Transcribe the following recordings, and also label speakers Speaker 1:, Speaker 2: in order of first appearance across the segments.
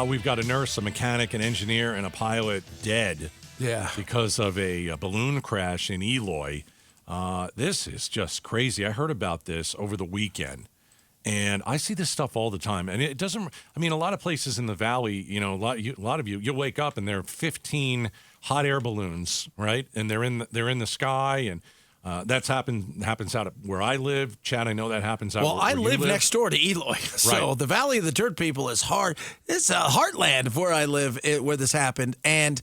Speaker 1: We've got a nurse, a mechanic, an engineer, and a pilot dead.
Speaker 2: Yeah.
Speaker 1: Because of a balloon crash in Eloy. This is just crazy. I heard about this over the weekend. And I see this stuff all the time. And it doesn't, I mean, a lot of places in the valley, you know, a lot of you, you'll wake up and there are 15 hot air balloons, right? And they're in the sky. And happens out where I live. Chad, I know that happens out where
Speaker 2: I
Speaker 1: you
Speaker 2: live next door to Eloy. So the Valley of the Dirt People is hard. It's a heartland of where I live, where this happened. And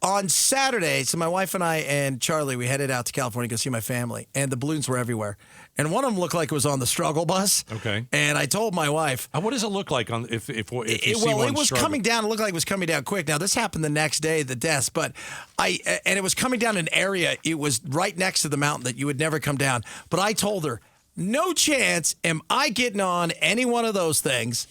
Speaker 2: on Saturday, so my wife and I and Charlie, we headed out to California to go see my family, and the balloons were everywhere. And one of them looked like it was on the struggle bus.
Speaker 1: Okay.
Speaker 2: And I told my wife,
Speaker 1: what does it look like on if you see one
Speaker 2: it was
Speaker 1: struggle?
Speaker 2: coming down. It looked like it was coming down quick. Now this happened the next day, the deaths, but it was coming down an area. It was right next to the mountain that you would never come down. But I told her, no chance am I getting on any one of those things.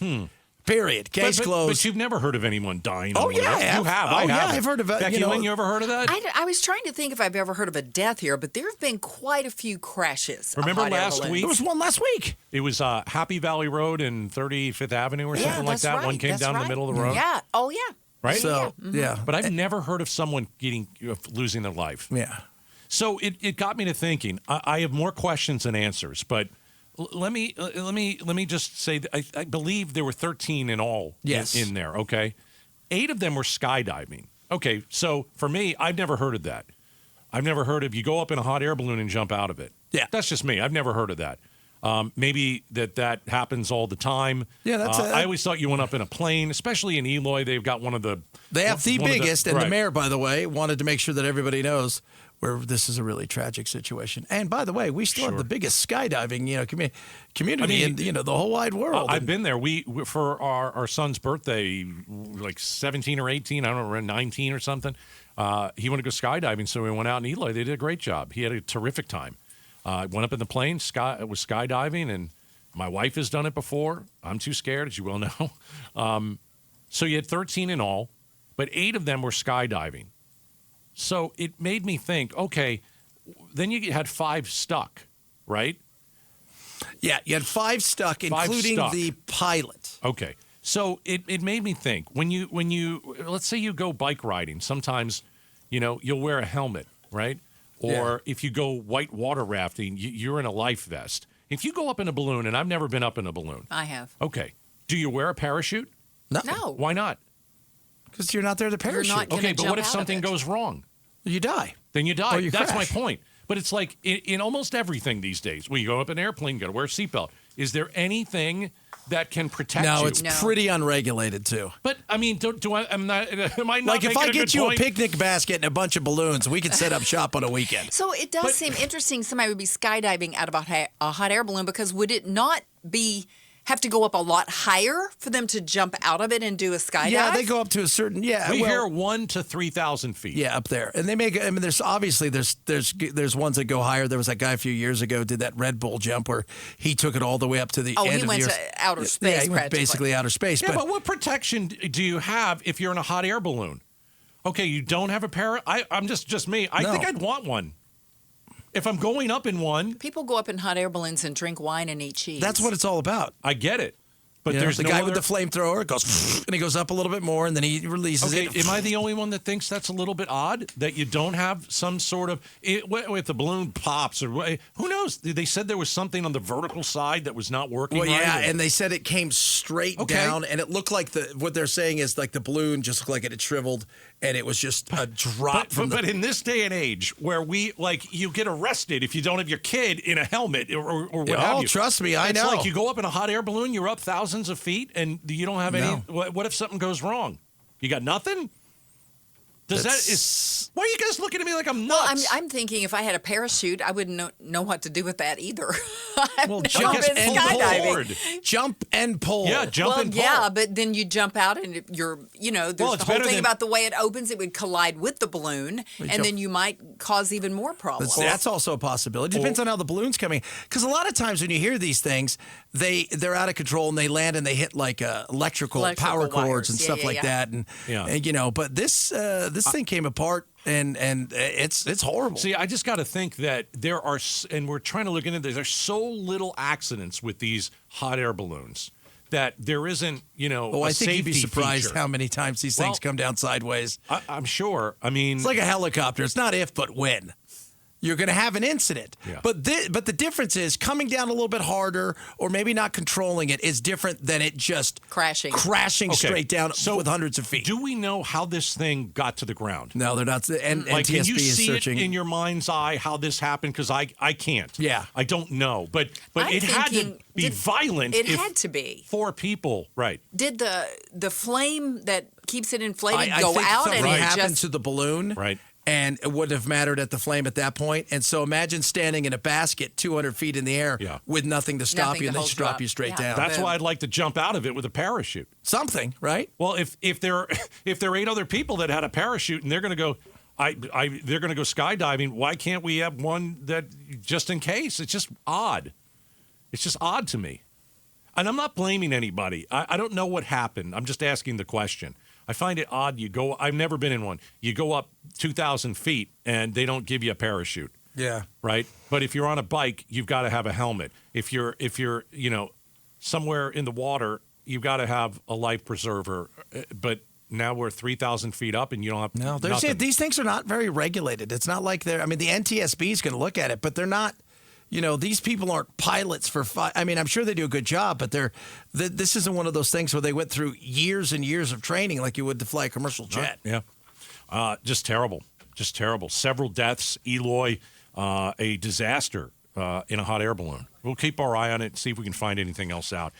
Speaker 2: Period. Case closed.
Speaker 1: But you've never heard of anyone dying.
Speaker 2: Oh, yeah, I have.
Speaker 1: You have.
Speaker 2: Oh,
Speaker 1: I
Speaker 2: yeah,
Speaker 1: have.
Speaker 2: I've heard of it.
Speaker 1: Becky Lynn, you ever heard of that?
Speaker 3: I was trying to think if I've ever heard of a death here, but there have been quite a few crashes.
Speaker 1: Remember last week?
Speaker 2: There was one last week.
Speaker 1: It was Happy Valley Road and 35th Avenue or something like that.
Speaker 3: Right.
Speaker 1: One came down the middle of the road.
Speaker 3: Yeah. Oh, yeah.
Speaker 1: Right?
Speaker 2: So, yeah.
Speaker 1: But I've never heard of someone losing their life.
Speaker 2: Yeah.
Speaker 1: So it got me to thinking. I have more questions than answers, but let me just say that I believe there were 13 in all in there, okay? 8 of them were skydiving. Okay, so for me, I've never heard of that. I've never heard of you go up in a hot air balloon and jump out of it.
Speaker 2: Yeah.
Speaker 1: That's just me. I've never heard of that. Maybe that happens all the time.
Speaker 2: Yeah, that's
Speaker 1: I always thought you went up in a plane, especially in Eloy. They've got one of the...
Speaker 2: They have the biggest, and
Speaker 1: right.
Speaker 2: the mayor, by the way, wanted to make sure that everybody knows where this is a really tragic situation. And by the way, we still have the biggest skydiving, community in the whole wide world.
Speaker 1: I've been there. We for our son's birthday, like 17 or 18, I don't know, 19 or something. He wanted to go skydiving, so we went out in Eloy. They did a great job. He had a terrific time. Went up in the plane, was skydiving, and my wife has done it before. I'm too scared, as you well know. So you had 13 in all, but 8 of them were skydiving. So it made me think, okay, then you had 5 stuck, right?
Speaker 2: Yeah, you had 5 stuck, including the pilot.
Speaker 1: Okay. So it made me think, when you let's say you go bike riding, sometimes, you'll wear a helmet, right? Or if you go white water rafting, you're in a life vest. If you go up in a balloon, and I've never been up in a balloon.
Speaker 3: I have.
Speaker 1: Okay. Do you wear a parachute?
Speaker 3: No.
Speaker 1: Why not?
Speaker 2: Because you're not there to parachute.
Speaker 1: Okay, but what if something goes wrong?
Speaker 2: You die.
Speaker 1: Then you die.
Speaker 2: Or you
Speaker 1: That's
Speaker 2: crash.
Speaker 1: my point. But it's like in almost everything these days, when you go up in an airplane, you got to wear a seatbelt. Is there anything that can protect you?
Speaker 2: No, it's pretty unregulated too.
Speaker 1: But I mean, am I not
Speaker 2: like if I get you
Speaker 1: point?
Speaker 2: a picnic basket and a bunch of balloons, we could set up shop on a weekend.
Speaker 3: So it does seem interesting. Somebody would be skydiving out of a hot air balloon, because would it not have to go up a lot higher for them to jump out of it and do a skydive?
Speaker 2: Yeah, they go up to a certain. Yeah,
Speaker 1: we hear 1,000 to 3,000 feet.
Speaker 2: Yeah, up there, and they make. I mean, there's obviously there's ones that go higher. There was that guy a few years ago did that Red Bull jump where he took it all the way up to the end of the
Speaker 3: he went to outer space.
Speaker 2: Yeah, he went basically outer space.
Speaker 1: Yeah, but what protection do you have if you're in a hot air balloon? Okay, you don't have a I'm just me. I think I'd want one. If I'm going up in one.
Speaker 3: People go up in hot air balloons and drink wine and eat cheese.
Speaker 2: That's what it's all about.
Speaker 1: I get it. But there's
Speaker 2: the guy with the flamethrower goes, and he goes up a little bit more, and then he releases it.
Speaker 1: Am I the only one that thinks that's a little bit odd that you don't have some sort of if the balloon pops or who knows? They said there was something on the vertical side that was not working.
Speaker 2: Well, yeah,
Speaker 1: right.
Speaker 2: and they said it came straight down, and it looked like what they're saying is like the balloon just looked like it had shriveled, and it was just a drop.
Speaker 1: But in this day and age, where you get arrested if you don't have your kid in a helmet or what have you.
Speaker 2: Trust me, I know.
Speaker 1: It's like you go up in a hot air balloon, you're up thousands of feet, and you don't have any. What if something goes wrong? You got nothing? Why are you guys looking at me like I'm nuts?
Speaker 3: Well, I'm thinking if I had a parachute, I wouldn't know what to do with that either.
Speaker 2: Well, jump and
Speaker 3: skydiving.
Speaker 2: Jump and pull.
Speaker 1: Yeah, jump and pull.
Speaker 3: Yeah, but then you jump out and there's the whole thing about the way it opens. It would collide with the balloon, and then you might cause even more problems.
Speaker 2: That's also a possibility. It depends on how the balloon's coming. Because a lot of times when you hear these things, they're out of control and they land and they hit like electrical power cords and stuff like that. And but this thing came apart. And it's horrible.
Speaker 1: See, I just got to think that there are, and we're trying to look into this, there's so little accidents with these hot air balloons that there isn't,
Speaker 2: Oh,
Speaker 1: a
Speaker 2: I think you'd be
Speaker 1: safety
Speaker 2: surprised
Speaker 1: feature.
Speaker 2: how many times these things come down sideways.
Speaker 1: I'm sure. I mean,
Speaker 2: It's like a helicopter. It's not if, but when. You're going to have an incident.
Speaker 1: Yeah.
Speaker 2: But the difference is coming down a little bit harder or maybe not controlling it is different than it just
Speaker 3: crashing
Speaker 1: Okay.
Speaker 2: straight down
Speaker 1: So
Speaker 2: with hundreds of feet.
Speaker 1: do we know how this thing got to the ground?
Speaker 2: No, they're not. And
Speaker 1: Like,
Speaker 2: NTSB
Speaker 1: can you
Speaker 2: is
Speaker 1: see
Speaker 2: searching.
Speaker 1: it in your mind's eye how this happened? Because I can't.
Speaker 2: Yeah.
Speaker 1: I don't know. But
Speaker 3: I'm
Speaker 1: it had to
Speaker 3: thinking-
Speaker 1: be violent.
Speaker 3: It
Speaker 1: if
Speaker 3: had to be.
Speaker 1: 4 people, right?
Speaker 3: Did the flame that keeps it inflated
Speaker 2: I
Speaker 3: go
Speaker 2: think
Speaker 3: out
Speaker 2: something
Speaker 3: and it
Speaker 2: happened
Speaker 3: just
Speaker 2: to the balloon.
Speaker 1: Right.
Speaker 2: And it wouldn't have mattered at the flame at that point. And so imagine standing in a basket 200 feet in the air
Speaker 1: Yeah.
Speaker 2: with nothing to stop
Speaker 3: Nothing
Speaker 2: you
Speaker 3: to
Speaker 2: and they
Speaker 3: hold
Speaker 2: just
Speaker 3: you
Speaker 2: drop
Speaker 3: up.
Speaker 2: you straight
Speaker 3: Yeah.
Speaker 2: down.
Speaker 1: That's
Speaker 3: Boom.
Speaker 1: why I'd like to jump out of it with a parachute.
Speaker 2: Something, right?
Speaker 1: Well, if there are 8 other people that had a parachute and they're going to go, they're going to go skydiving. Why can't we have one that just in case? It's just odd. It's just odd to me, and I'm not blaming anybody. I don't know what happened. I'm just asking the question. I find it odd. I've never been in one. You go up 2,000 feet and they don't give you a parachute.
Speaker 2: Yeah.
Speaker 1: Right. But if you're on a bike, you've got to have a helmet. If you're somewhere in the water, you've got to have a life preserver. But now we're 3,000 feet up and you don't have
Speaker 2: No,
Speaker 1: nothing.
Speaker 2: these things are not very regulated. It's not like the NTSB is going to look at it, but they're not. These people aren't pilots for I'm sure they do a good job, but this isn't one of those things where they went through years and years of training like you would to fly a commercial jet.
Speaker 1: Yeah. Just terrible. Just terrible. Several deaths. Eloy, a disaster in a hot air balloon. We'll keep our eye on it and see if we can find anything else out.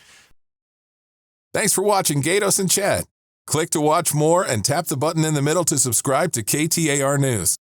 Speaker 4: Thanks for watching Gaydos and Chad. Click to watch more and tap the button in the middle to subscribe to KTAR News.